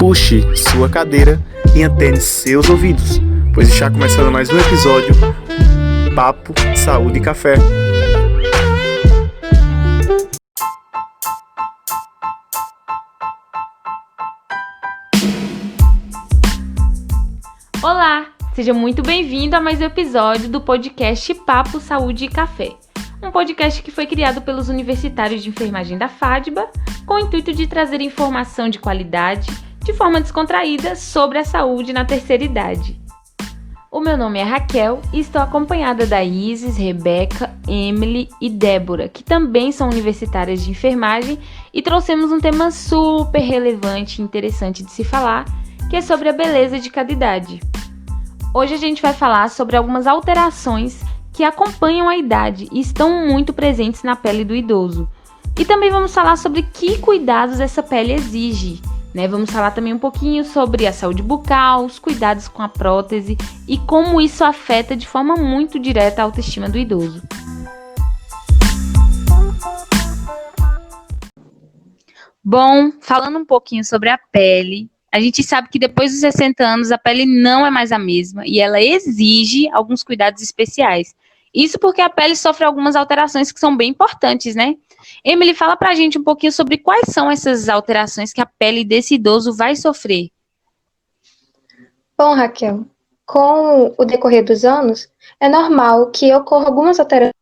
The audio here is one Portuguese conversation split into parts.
Puxe sua cadeira e antene seus ouvidos, pois está começando mais um episódio Papo, Saúde e Café. Olá, seja muito bem-vindo a mais um episódio do podcast Papo, Saúde e Café. Um podcast que foi criado pelos universitários de enfermagem da FADBA com o intuito de trazer informação de qualidade, de forma descontraída, sobre a saúde na terceira idade. O meu nome é Raquel e estou acompanhada da Isis, Rebeca, Emily e Débora, que também são universitárias de enfermagem, e trouxemos um tema super relevante e interessante de se falar, que é sobre a beleza de cada idade. Hoje a gente vai falar sobre algumas alterações que acompanham a idade e estão muito presentes na pele do idoso. E também vamos falar sobre que cuidados essa pele exige, né? Vamos falar também um pouquinho sobre a saúde bucal, os cuidados com a prótese e como isso afeta de forma muito direta a autoestima do idoso. Bom, falando um pouquinho sobre a pele, a gente sabe que depois dos 60 anos a pele não é mais a mesma e ela exige alguns cuidados especiais. Isso porque a pele sofre algumas alterações que são bem importantes, né? Emily, fala pra gente um pouquinho sobre quais são essas alterações que a pele desse idoso vai sofrer. Bom, Raquel, com o decorrer dos anos, é normal que ocorra algumas alterações.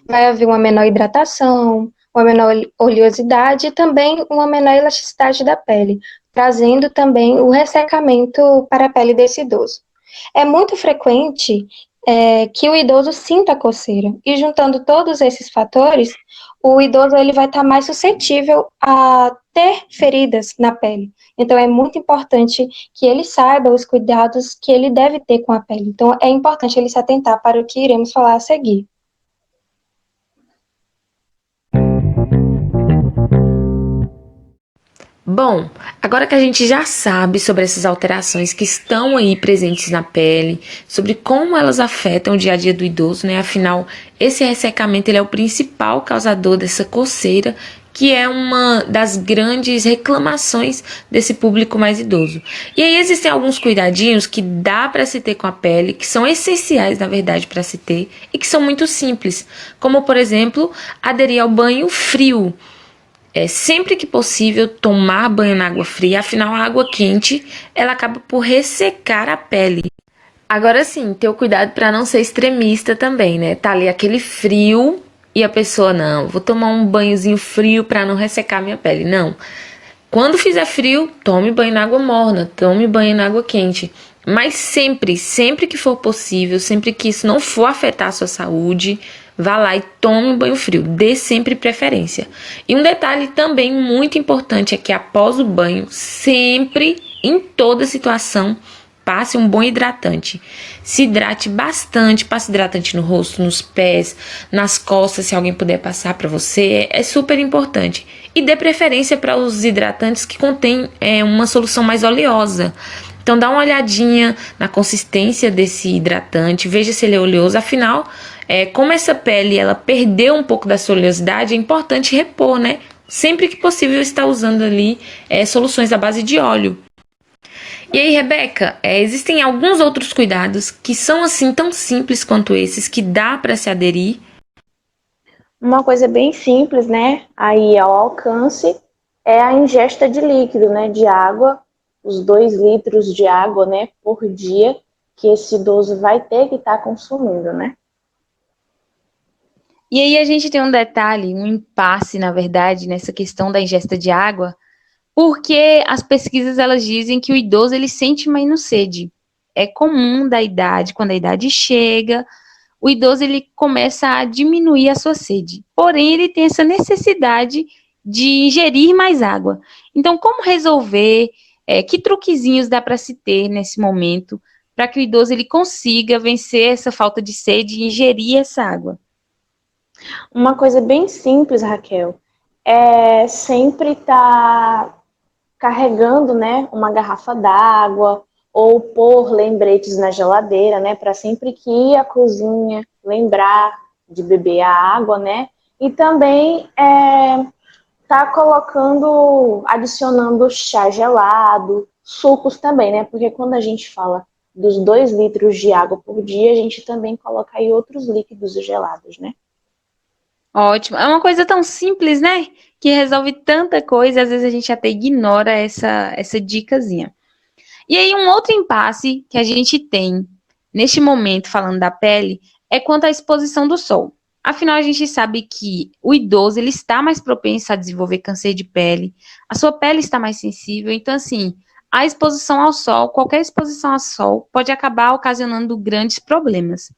Vai haver uma menor hidratação, uma menor oleosidade e também uma menor elasticidade da pele, trazendo também o ressecamento para a pele desse idoso. É muito frequente que o idoso sinta coceira, e juntando todos esses fatores, o idoso ele vai estar mais suscetível a ter feridas na pele. Então, é muito importante que ele saiba os cuidados que ele deve ter com a pele. Então, é importante ele se atentar para o que iremos falar a seguir. Bom, agora que a gente já sabe sobre essas alterações que estão aí presentes na pele, sobre como elas afetam o dia a dia do idoso, né? Afinal, esse ressecamento ele é o principal causador dessa coceira, que é uma das grandes reclamações desse público mais idoso. E aí existem alguns cuidadinhos que dá para se ter com a pele, que são essenciais, na verdade, para se ter, e que são muito simples, como, por exemplo, aderir ao banho frio. Sempre que possível, tomar banho na água fria, afinal a água quente ela acaba por ressecar a pele. Agora sim, ter o cuidado para não ser extremista também, né? Tá ali aquele frio e a pessoa, não, vou tomar um banhozinho frio para não ressecar minha pele. Não. Quando fizer frio, tome banho na água morna, tome banho na água quente. Mas sempre que for possível, sempre que isso não for afetar a sua saúde, vá lá e tome um banho frio, dê sempre preferência. E um detalhe também muito importante é que após o banho, sempre, em toda situação, passe um bom hidratante. Se hidrate bastante, passe hidratante no rosto, nos pés, nas costas, se alguém puder passar para você, é super importante. E dê preferência para os hidratantes que contêm uma solução mais oleosa. Então dá uma olhadinha na consistência desse hidratante, veja se ele é oleoso, afinal, como essa pele ela perdeu um pouco da sua oleosidade, é importante repor, né? Sempre que possível estar usando ali soluções à base de óleo. E aí, Rebeca, existem alguns outros cuidados que são assim tão simples quanto esses, que dá para se aderir? Uma coisa bem simples, né, aí ao alcance, é a ingesta de líquido, né, de água, os 2 litros de água, né, por dia, que esse idoso vai ter que estar consumindo, né. E aí a gente tem um detalhe, um impasse, na verdade, nessa questão da ingesta de água, porque as pesquisas elas dizem que o idoso ele sente menos sede. É comum da idade, quando a idade chega, o idoso ele começa a diminuir a sua sede. Porém, ele tem essa necessidade de ingerir mais água. Então, como resolver? Que truquezinhos dá para se ter nesse momento para que o idoso ele consiga vencer essa falta de sede e ingerir essa água? Uma coisa bem simples, Raquel, é sempre estar carregando, né, uma garrafa d'água ou pôr lembretes na geladeira, né, para sempre que ir à cozinha lembrar de beber a água, né, e também tá colocando, adicionando chá gelado, sucos também, né? Porque quando a gente fala dos 2 litros de água por dia, a gente também coloca aí outros líquidos gelados, né? Ótimo. É uma coisa tão simples, né? Que resolve tanta coisa, às vezes a gente até ignora essa dicasinha. E aí, um outro impasse que a gente tem neste momento, falando da pele, é quanto à exposição do sol. Afinal, a gente sabe que o idoso ele está mais propenso a desenvolver câncer de pele, a sua pele está mais sensível, então, assim, a exposição ao sol, qualquer exposição ao sol, pode acabar ocasionando grandes problemas.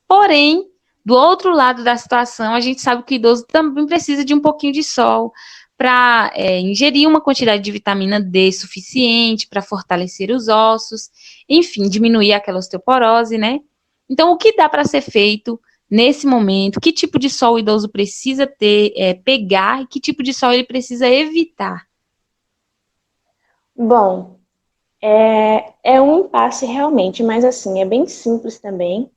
Porém, do outro lado da situação, a gente sabe que o idoso também precisa de um pouquinho de sol para ingerir uma quantidade de vitamina D suficiente para fortalecer os ossos, enfim, diminuir aquela osteoporose, né? Então, o que dá para ser feito nesse momento? Que tipo de sol o idoso precisa ter, pegar e que tipo de sol ele precisa evitar? Bom, é um impasse realmente, mas assim, é bem simples também.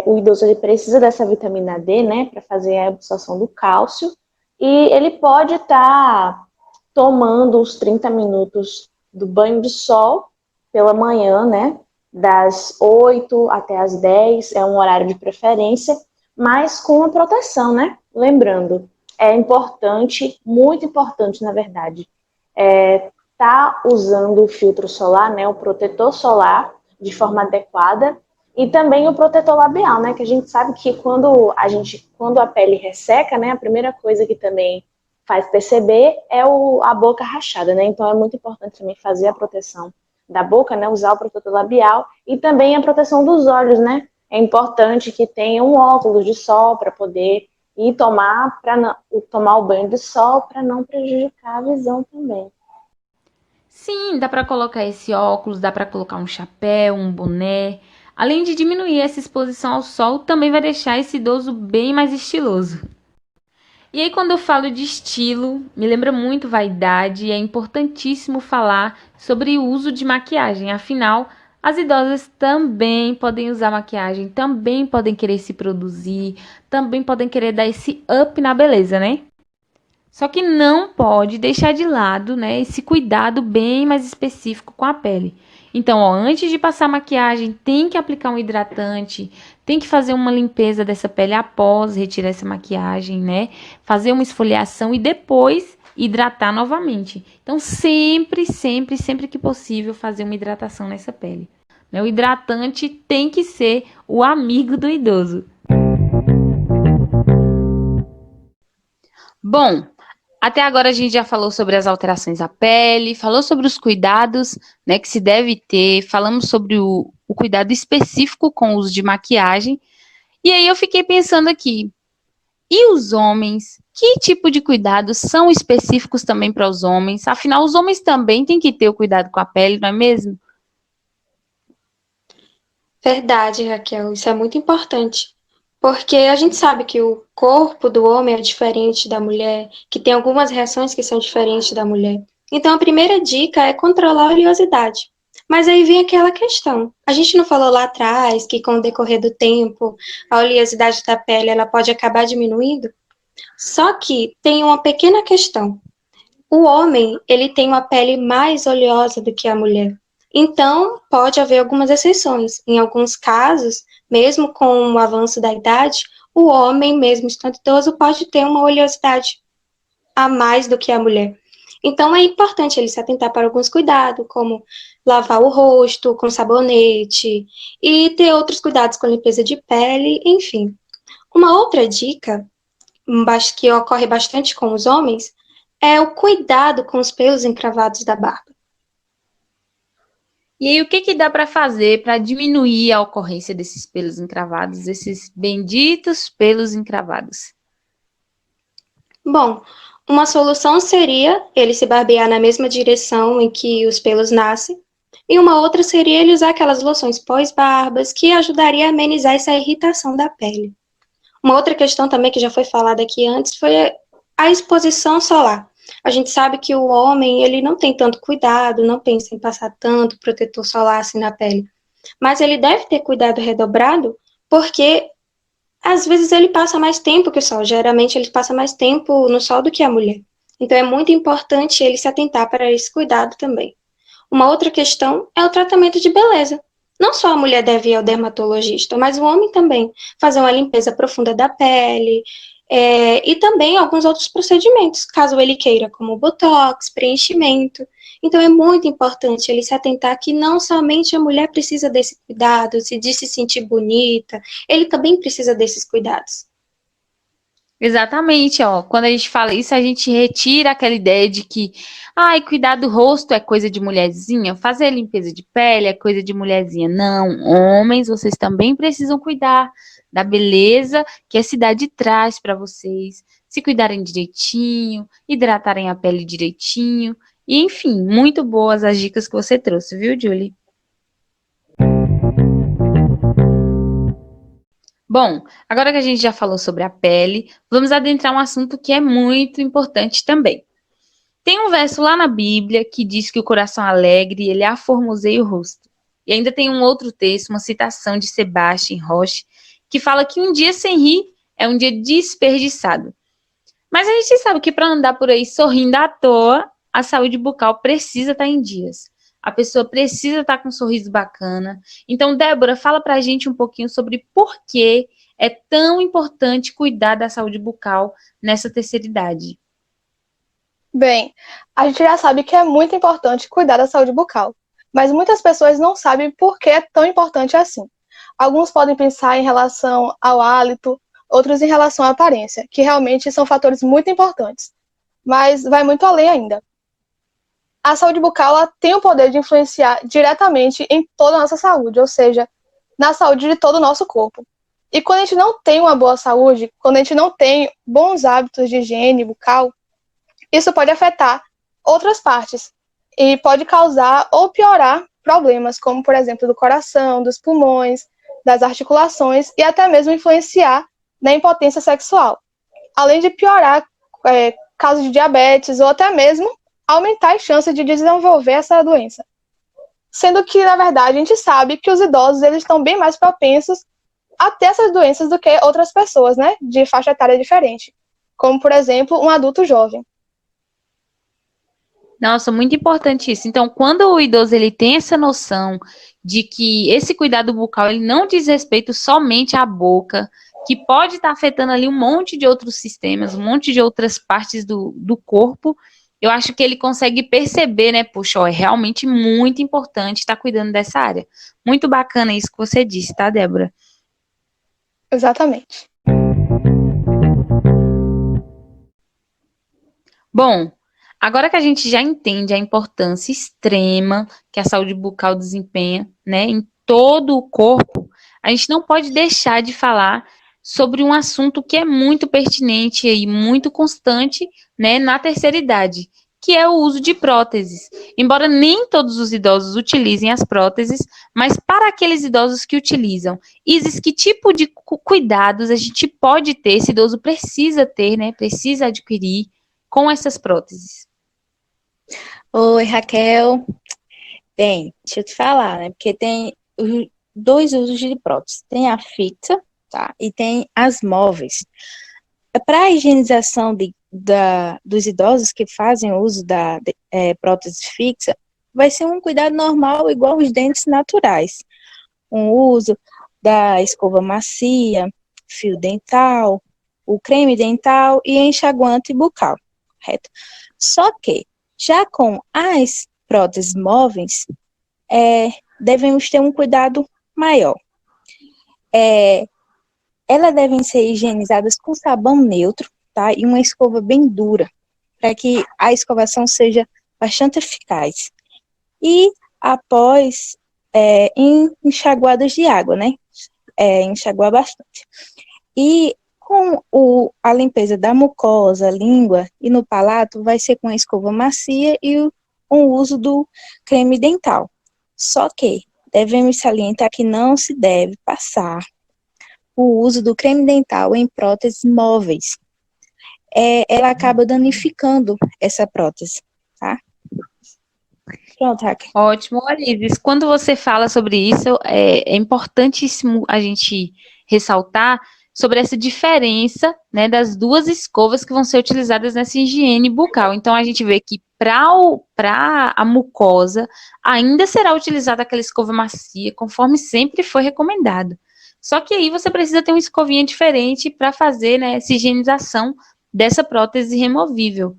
O idoso ele precisa dessa vitamina D, né, para fazer a absorção do cálcio, e ele pode estar tomando os 30 minutos do banho de sol pela manhã, né, das 8 até as 10, é um horário de preferência, mas com a proteção, né? Lembrando, é importante, muito importante, na verdade, tá usando o filtro solar, né, o protetor solar, de forma adequada, e também o protetor labial, né, que a gente sabe que quando a pele resseca, né, a primeira coisa que também faz perceber é a boca rachada, né, então é muito importante também fazer a proteção da boca, né, usar o protetor labial e também a proteção dos olhos, né, é importante que tenha um óculos de sol para poder ir tomar o banho de sol para não prejudicar a visão também. Sim, dá para colocar esse óculos, dá para colocar um chapéu, um boné. Além de diminuir essa exposição ao sol, também vai deixar esse idoso bem mais estiloso. E aí, quando eu falo de estilo, me lembra muito vaidade e é importantíssimo falar sobre o uso de maquiagem. Afinal, as idosas também podem usar maquiagem, também podem querer se produzir, também podem querer dar esse up na beleza, né? Só que não pode deixar de lado, né, esse cuidado bem mais específico com a pele. Então, ó, antes de passar maquiagem, tem que aplicar um hidratante, tem que fazer uma limpeza dessa pele após retirar essa maquiagem, né? Fazer uma esfoliação e depois hidratar novamente. Então, sempre, sempre, sempre que possível, fazer uma hidratação nessa pele. Né? O hidratante tem que ser o amigo do idoso. Bom, até agora a gente já falou sobre as alterações da pele, falou sobre os cuidados, né, que se deve ter, falamos sobre o cuidado específico com o uso de maquiagem. E aí eu fiquei pensando aqui, e os homens? Que tipo de cuidados são específicos também para os homens? Afinal, os homens também têm que ter o cuidado com a pele, não é mesmo? Verdade, Raquel, isso é muito importante. Porque a gente sabe que o corpo do homem é diferente da mulher, que tem algumas reações que são diferentes da mulher. Então, a primeira dica é controlar a oleosidade. Mas aí vem aquela questão. A gente não falou lá atrás que com o decorrer do tempo, a oleosidade da pele ela pode acabar diminuindo? Só que tem uma pequena questão. O homem, ele tem uma pele mais oleosa do que a mulher. Então, pode haver algumas exceções. Em alguns casos, mesmo com o avanço da idade, o homem, mesmo estando idoso, pode ter uma oleosidade a mais do que a mulher. Então, é importante ele se atentar para alguns cuidados, como lavar o rosto com sabonete e ter outros cuidados com limpeza de pele, enfim. Uma outra dica, que ocorre bastante com os homens, é o cuidado com os pelos encravados da barba. E aí, o que dá para fazer para diminuir a ocorrência desses pelos encravados, esses benditos pelos encravados? Bom, uma solução seria ele se barbear na mesma direção em que os pelos nascem, e uma outra seria ele usar aquelas loções pós-barbas que ajudaria a amenizar essa irritação da pele. Uma outra questão também que já foi falada aqui antes foi a exposição solar. A gente sabe que o homem, ele não tem tanto cuidado, não pensa em passar tanto protetor solar assim na pele. Mas ele deve ter cuidado redobrado, porque às vezes ele passa mais tempo que o sol. Geralmente ele passa mais tempo no sol do que a mulher. Então, é muito importante ele se atentar para esse cuidado também. Uma outra questão é o tratamento de beleza. Não só a mulher deve ir ao dermatologista, mas o homem também. Fazer uma limpeza profunda da pele, e também alguns outros procedimentos, caso ele queira, como botox, preenchimento. Então, é muito importante ele se atentar que não somente a mulher precisa desse cuidado, de se sentir bonita, ele também precisa desses cuidados. Exatamente, ó. Quando a gente fala isso, a gente retira aquela ideia de que, ai, cuidar do rosto é coisa de mulherzinha, fazer a limpeza de pele é coisa de mulherzinha. Não, homens, vocês também precisam cuidar da beleza que a cidade traz para vocês, se cuidarem direitinho, hidratarem a pele direitinho, e enfim, muito boas as dicas que você trouxe, viu, Julie? Bom, agora que a gente já falou sobre a pele, vamos adentrar um assunto que é muito importante também. Tem um verso lá na Bíblia que diz que o coração alegre, ele aformoseia o rosto. E ainda tem um outro texto, uma citação de Sebastian Roche, que fala que um dia sem rir é um dia desperdiçado. Mas a gente sabe que para andar por aí sorrindo à toa, a saúde bucal precisa estar em dias. A pessoa precisa estar com um sorriso bacana. Então, Débora, fala pra gente um pouquinho sobre por que é tão importante cuidar da saúde bucal nessa terceira idade. Bem, a gente já sabe que é muito importante cuidar da saúde bucal, mas muitas pessoas não sabem por que é tão importante assim. Alguns podem pensar em relação ao hálito, outros em relação à aparência, que realmente são fatores muito importantes, mas vai muito além ainda. A saúde bucal ela tem o poder de influenciar diretamente em toda a nossa saúde, ou seja, na saúde de todo o nosso corpo. E quando a gente não tem uma boa saúde, quando a gente não tem bons hábitos de higiene bucal, isso pode afetar outras partes e pode causar ou piorar problemas, como, por exemplo, do coração, dos pulmões, das articulações e até mesmo influenciar na impotência sexual. Além de piorar casos de diabetes ou até mesmo aumentar as chances de desenvolver essa doença. Sendo que, na verdade, a gente sabe que os idosos eles estão bem mais propensos a ter essas doenças do que outras pessoas, né, de faixa etária diferente, como, por exemplo, um adulto jovem. Nossa, muito importante isso. Então, quando o idoso ele tem essa noção de que esse cuidado bucal ele não diz respeito somente à boca, que pode estar afetando ali um monte de outros sistemas, um monte de outras partes do corpo, eu acho que ele consegue perceber, né? Puxa, ó, é realmente muito importante estar cuidando dessa área. Muito bacana isso que você disse, tá, Débora? Exatamente. Bom, agora que a gente já entende a importância extrema que a saúde bucal desempenha, né, em todo o corpo, a gente não pode deixar de falar sobre um assunto que é muito pertinente e muito constante, né, na terceira idade, que é o uso de próteses. Embora nem todos os idosos utilizem as próteses, mas para aqueles idosos que utilizam, Isis, que tipo de cuidados a gente pode ter, esse idoso precisa ter, né, precisa adquirir com essas próteses? Oi, Raquel. Bem, deixa eu te falar, né? Porque tem dois usos de prótese. Tem a fixa, tá? E tem as móveis. Para a higienização dos idosos que fazem o uso da prótese fixa, vai ser um cuidado normal, igual os dentes naturais. Um uso da escova macia, fio dental, o creme dental e enxaguante bucal, correto? Só que, já com as próteses móveis, devemos ter um cuidado maior. Elas devem ser higienizadas com sabão neutro, tá? E uma escova bem dura, para que a escovação seja bastante eficaz. E após enxaguadas de água, né? Enxaguar bastante. E com a limpeza da mucosa, língua e no palato, vai ser com a escova macia e com o uso do creme dental. Só que devemos salientar que não se deve passar o uso do creme dental em próteses móveis. Ela acaba danificando essa prótese, tá? Pronto, Raquel. Ótimo, Olives. Quando você fala sobre isso, é importantíssimo a gente ressaltar sobre essa diferença, né, das duas escovas que vão ser utilizadas nessa higiene bucal. Então, a gente vê que para a mucosa, ainda será utilizada aquela escova macia, conforme sempre foi recomendado. Só que aí você precisa ter uma escovinha diferente para fazer, né, essa higienização dessa prótese removível.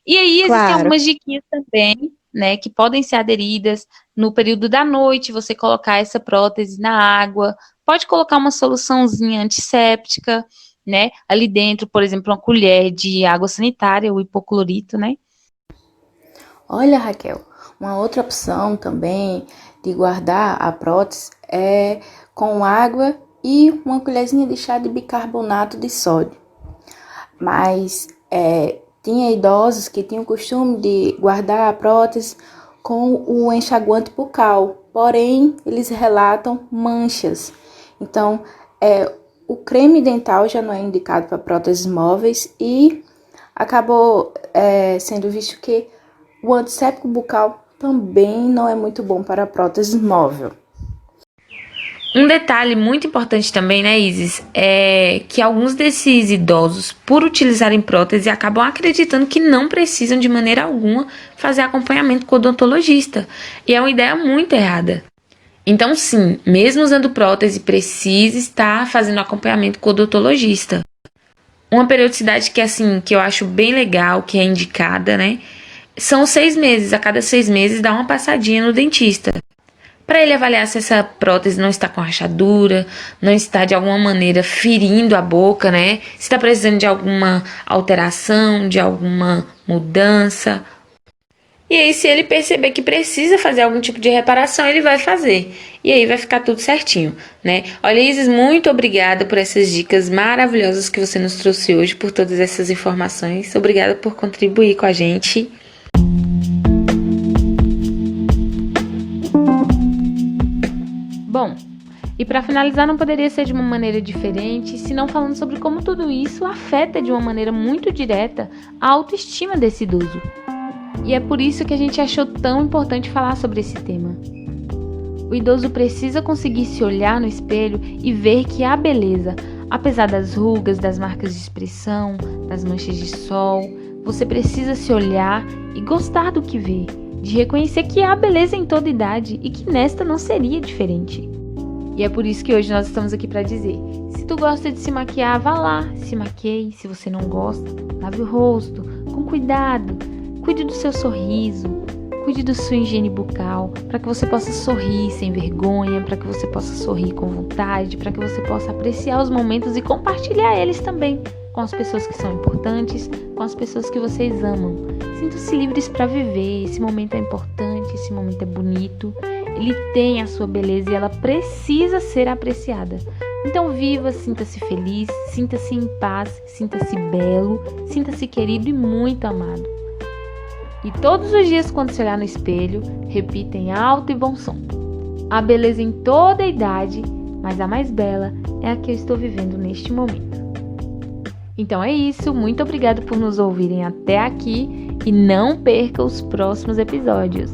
E aí existem Claro. algumas diquinhas também, né, que podem ser aderidas no período da noite, você colocar essa prótese na água, pode colocar uma soluçãozinha antisséptica, né, ali dentro, por exemplo, uma colher de água sanitária, o hipoclorito, né. Olha, Raquel, uma outra opção também de guardar a prótese é com água e uma colherzinha de chá de bicarbonato de sódio. Mas tinha idosos que tinham o costume de guardar a prótese com o enxaguante bucal, porém eles relatam manchas. Então, o creme dental já não é indicado para próteses móveis e acabou sendo visto que o antisséptico bucal também não é muito bom para a prótese móvel. Um detalhe muito importante também, né, Isis, é que alguns desses idosos, por utilizarem prótese, acabam acreditando que não precisam de maneira alguma fazer acompanhamento com o odontologista. E é uma ideia muito errada. Então, sim, mesmo usando prótese, precisa estar fazendo acompanhamento com o odontologista. Uma periodicidade que eu acho bem legal, que é indicada, né, são 6 meses. A cada 6 meses dá uma passadinha no dentista, para ele avaliar se essa prótese não está com rachadura, não está de alguma maneira ferindo a boca, né? Se está precisando de alguma alteração, de alguma mudança. E aí, se ele perceber que precisa fazer algum tipo de reparação, ele vai fazer. E aí vai ficar tudo certinho, né? Olha, Isis, muito obrigada por essas dicas maravilhosas que você nos trouxe hoje, por todas essas informações. Obrigada por contribuir com a gente. Bom, e para finalizar, não poderia ser de uma maneira diferente, senão falando sobre como tudo isso afeta de uma maneira muito direta a autoestima desse idoso. E é por isso que a gente achou tão importante falar sobre esse tema. O idoso precisa conseguir se olhar no espelho e ver que há beleza, apesar das rugas, das marcas de expressão, das manchas de sol. Você precisa se olhar e gostar do que vê, de reconhecer que há beleza em toda idade e que nesta não seria diferente. E é por isso que hoje nós estamos aqui para dizer, se tu gosta de se maquiar, vá lá, se maqueie. Se você não gosta, lave o rosto, com cuidado, cuide do seu sorriso, cuide da sua higiene bucal, para que você possa sorrir sem vergonha, para que você possa sorrir com vontade, para que você possa apreciar os momentos e compartilhar eles também com as pessoas que são importantes, com as pessoas que vocês amam. Sintam-se livres para viver, esse momento é importante, esse momento é bonito, ele tem a sua beleza e ela precisa ser apreciada. Então viva, sinta-se feliz, sinta-se em paz, sinta-se belo, sinta-se querido e muito amado. E todos os dias quando se olhar no espelho, repita em alto e bom som: há beleza em toda a idade, mas a mais bela é a que eu estou vivendo neste momento. Então é isso, muito obrigada por nos ouvirem até aqui e não perca os próximos episódios.